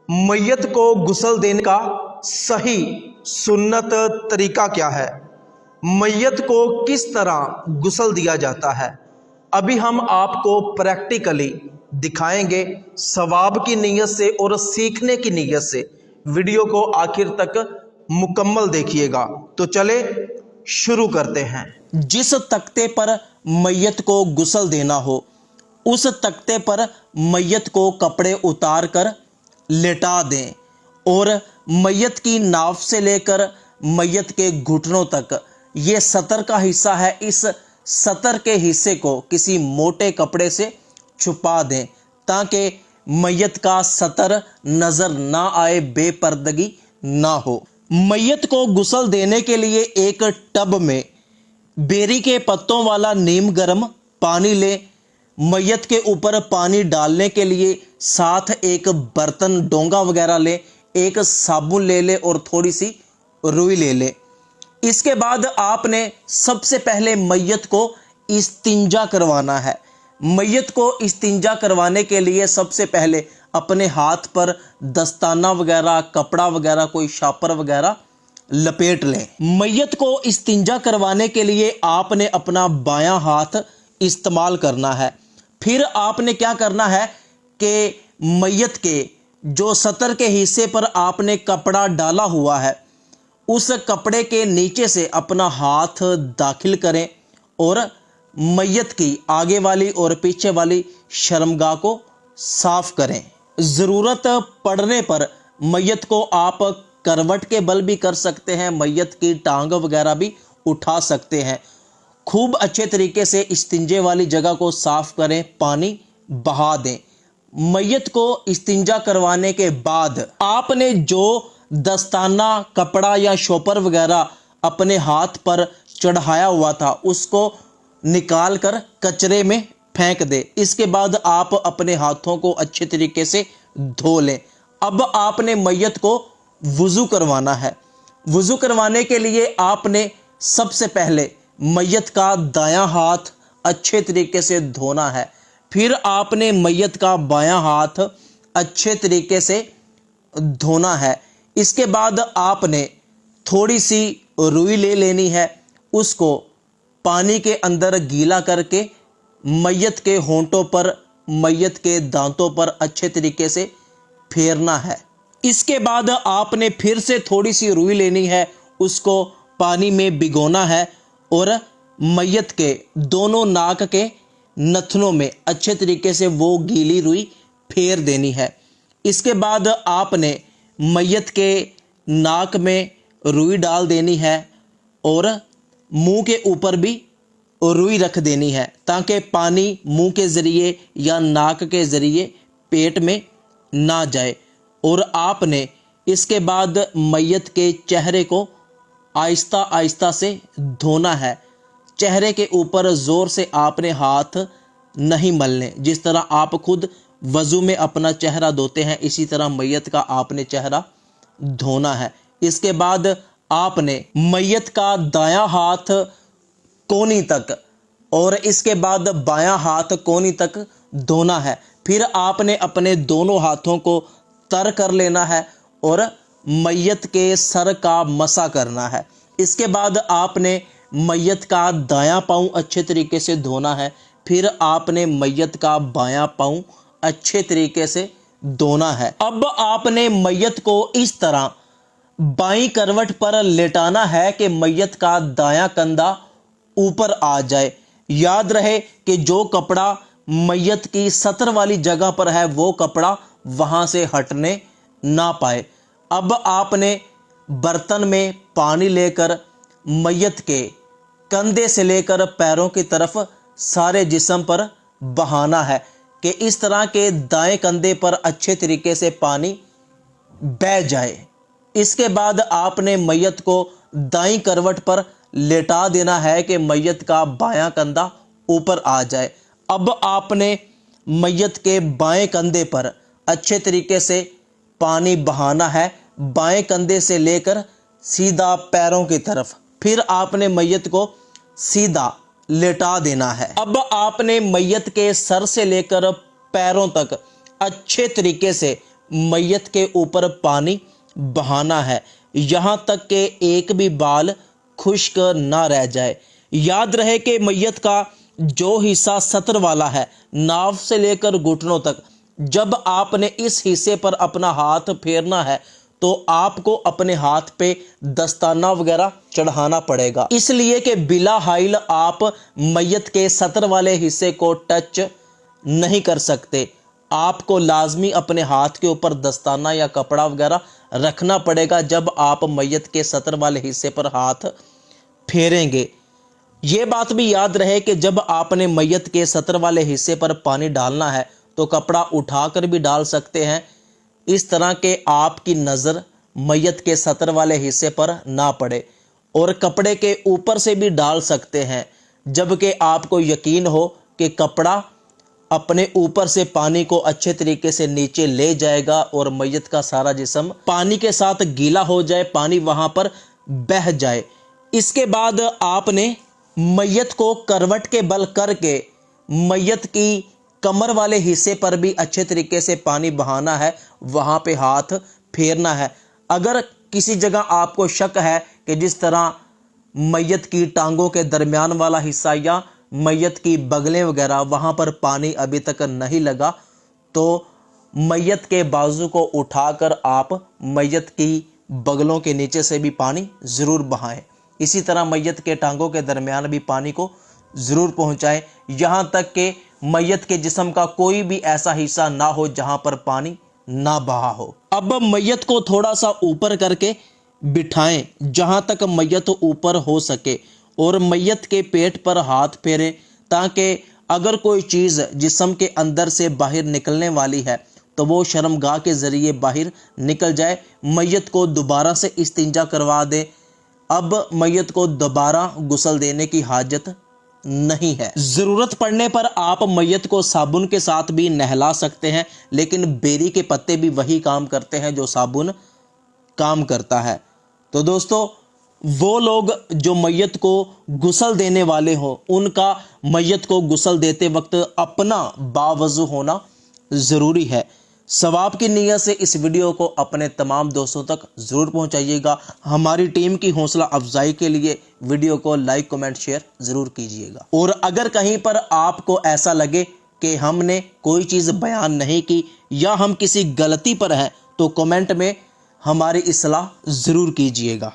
मैयत को गुस्ल देने का सही सुन्नत तरीका क्या है? मैयत को किस तरह गुस्ल दिया जाता है? अभी हम आपको प्रैक्टिकली दिखाएंगे सवाब की नीयत से और सीखने की नीयत से। वीडियो को आखिर तक मुकम्मल देखिएगा। तो चले शुरू करते हैं। जिस तख्ते पर मैयत को गुस्ल देना हो उस तख्ते पर मैयत को कपड़े उतार कर लेटा दें और मैयत की नाफ से लेकर मैयत के घुटनों तक ये सतर का हिस्सा है, इस सतर के हिस्से को किसी मोटे कपड़े से छुपा दें ताकि मैयत का सतर नजर ना आए, बेपर्दगी ना हो। मैयत को गुस्ल देने के लिए एक टब में बेरी के पत्तों वाला नीम गर्म पानी लें। मैयत के ऊपर पानी डालने के लिए साथ एक बर्तन डोंगा वगैरह ले, एक साबुन ले ले और थोड़ी सी रुई ले ले। इसके बाद आपने सबसे पहले मैयत को इस्तिंजा करवाना है। मैयत को इस्तिंजा करवाने के लिए सबसे पहले अपने हाथ पर दस्ताना वगैरह, कपड़ा वगैरह, कोई शापर वगैरह लपेट लें। मैयत को इस्तिंजा करवाने के लिए आपने अपना बायां हाथ इस्तेमाल करना है। फिर आपने क्या करना है कि मैयत के जो सतर के हिस्से पर आपने कपड़ा डाला हुआ है उस कपड़े के नीचे से अपना हाथ दाखिल करें और मैयत की आगे वाली और पीछे वाली शर्मगाह को साफ करें। ज़रूरत पड़ने पर मैयत को आप करवट के बल भी कर सकते हैं, मैयत की टांग वगैरह भी उठा सकते हैं। खूब अच्छे तरीके से इस्तिंजे वाली जगह को साफ करें, पानी बहा दें। मैयत को इस्तिंजा करवाने के बाद आपने जो दस्ताना, कपड़ा या शोपर वगैरह अपने हाथ पर चढ़ाया हुआ था उसको निकाल कर कचरे में फेंक दे। इसके बाद आप अपने हाथों को अच्छे तरीके से धो लें। अब आपने मैयत को वुज़ू करवाना है। वुज़ू करवाने के लिए आपने सबसे पहले मैयत का दायां हाथ अच्छे तरीके से धोना है। फिर आपने मैयत का बायां हाथ अच्छे तरीके से धोना है। इसके बाद आपने थोड़ी सी रुई ले लेनी है, उसको पानी के अंदर गीला करके मैयत के होंठों पर, मैयत के दांतों पर अच्छे तरीके से फेरना है। इसके बाद आपने फिर से थोड़ी सी रुई लेनी है, उसको पानी में भिगोना है और मैयत के दोनों नाक के नथनों में अच्छे तरीके से वो गीली रुई फेर देनी है। इसके बाद आपने मैयत के नाक में रुई डाल देनी है और मुंह के ऊपर भी रुई रख देनी है ताकि पानी मुंह के ज़रिए या नाक के ज़रिए पेट में ना जाए। और आपने इसके बाद मैयत के चेहरे को आहिस्ता आहिस्ता से धोना है। चेहरे के ऊपर ज़ोर से आपने हाथ नहीं मलने। जिस तरह आप खुद वज़ू में अपना चेहरा धोते हैं इसी तरह मैयत का आपने चेहरा धोना है। इसके बाद आपने मैयत का दायां हाथ कोहनी तक और इसके बाद बायां हाथ कोहनी तक धोना है। फिर आपने अपने दोनों हाथों को तर कर लेना है और मैयत के सर का मसा करना है। इसके बाद आपने मैयत का दायां पाँव अच्छे तरीके से धोना है। फिर आपने मैयत का बायां पाँव अच्छे तरीके से धोना है। अब आपने मैयत को इस तरह बाईं करवट पर लेटाना है कि मैयत का दायां कंधा ऊपर आ जाए। याद रहे कि जो कपड़ा मैयत की सतर वाली जगह पर है वो कपड़ा वहां से हटने ना पाए। अब आपने बर्तन में पानी लेकर मैयत के कंधे से लेकर पैरों की तरफ सारे जिस्म पर बहाना है कि इस तरह के दाएं कंधे पर अच्छे तरीके से पानी बह जाए। इसके बाद आपने मैयत को दाईं करवट पर लेटा देना है कि मैयत का बायां कंधा ऊपर आ जाए। अब आपने मैयत के बाएं कंधे पर अच्छे तरीके से पानी बहाना है, बाएं कंधे से लेकर सीधा पैरों की तरफ। फिर आपने मैयत को सीधा लेटा देना है। अब आपने मैयत के सर से लेकर पैरों तक अच्छे तरीके से मैयत के ऊपर पानी बहाना है, यहाँ तक कि एक भी बाल खुश्क ना रह जाए। याद रहे कि मैयत का जो हिस्सा सतर वाला है, नाव से लेकर घुटनों तक, जब आपने इस हिस्से पर अपना हाथ फेरना है तो आपको अपने हाथ पे दस्ताना वगैरह चढ़ाना पड़ेगा, इसलिए कि बिला हाइल आप मैयत के सतर वाले हिस्से को टच नहीं कर सकते। आपको लाजमी अपने हाथ के ऊपर दस्ताना या कपड़ा वगैरह रखना पड़ेगा जब आप मैयत के सतर वाले हिस्से पर हाथ फेरेंगे। ये बात भी याद रहे कि जब आपने मैयत के सतर वाले हिस्से पर पानी डालना है तो कपड़ा उठाकर भी डाल सकते हैं, इस तरह के आपकी नज़र मैयत के सतर वाले हिस्से पर ना पड़े, और कपड़े के ऊपर से भी डाल सकते हैं जबकि आपको यकीन हो कि कपड़ा अपने ऊपर से पानी को अच्छे तरीके से नीचे ले जाएगा और मैयत का सारा जिस्म पानी के साथ गीला हो जाए, पानी वहां पर बह जाए। इसके बाद आपने मैयत को करवट के बल करके मैयत की कमर वाले हिस्से पर भी अच्छे तरीके से पानी बहाना है, वहां पे हाथ फेरना है। अगर किसी जगह आपको शक है कि जिस तरह मैयत की टांगों के दरमियान वाला हिस्सा या मैयत की बगलें वगैरह वहां पर पानी अभी तक नहीं लगा, तो मैयत के बाजू को उठाकर आप मैयत की बगलों के नीचे से भी पानी ज़रूर बहाएं। इसी तरह मैयत के टांगों के दरमियान भी पानी को ज़रूर पहुंचाएं, यहाँ तक कि मैयत के जिस्म का कोई भी ऐसा हिस्सा ना हो जहां पर पानी ना बहा हो। अब मैयत को थोड़ा सा ऊपर करके बिठाएं जहां तक मैयत ऊपर हो सके, और मैयत के पेट पर हाथ फेरें ताकि अगर कोई चीज़ जिस्म के अंदर से बाहर निकलने वाली है तो वो शर्मगाह के ज़रिए बाहर निकल जाए। मैयत को दोबारा से इस्तिंजा करवा दें। अब मैयत को दोबारा गुस्ल देने की हाजत नहीं है। ज़रूरत पड़ने पर आप मैयत को साबुन के साथ भी नहला सकते हैं, लेकिन बेरी के पत्ते भी वही काम करते हैं जो साबुन काम करता है। तो दोस्तों, वो लोग जो मैयत को गुस्ल देने वाले हो, उनका मैयत को गुस्ल देते वक्त अपना बावज़ू होना ज़रूरी है। सवाब की नीयत से इस वीडियो को अपने तमाम दोस्तों तक ज़रूर पहुंचाइएगा। हमारी टीम की हौसला अफजाई के लिए वीडियो को लाइक, कमेंट, शेयर ज़रूर कीजिएगा। और अगर कहीं पर आपको ऐसा लगे कि हमने कोई चीज़ बयान नहीं की या हम किसी गलती पर हैं तो कमेंट में हमारी इस्लाह ज़रूर कीजिएगा।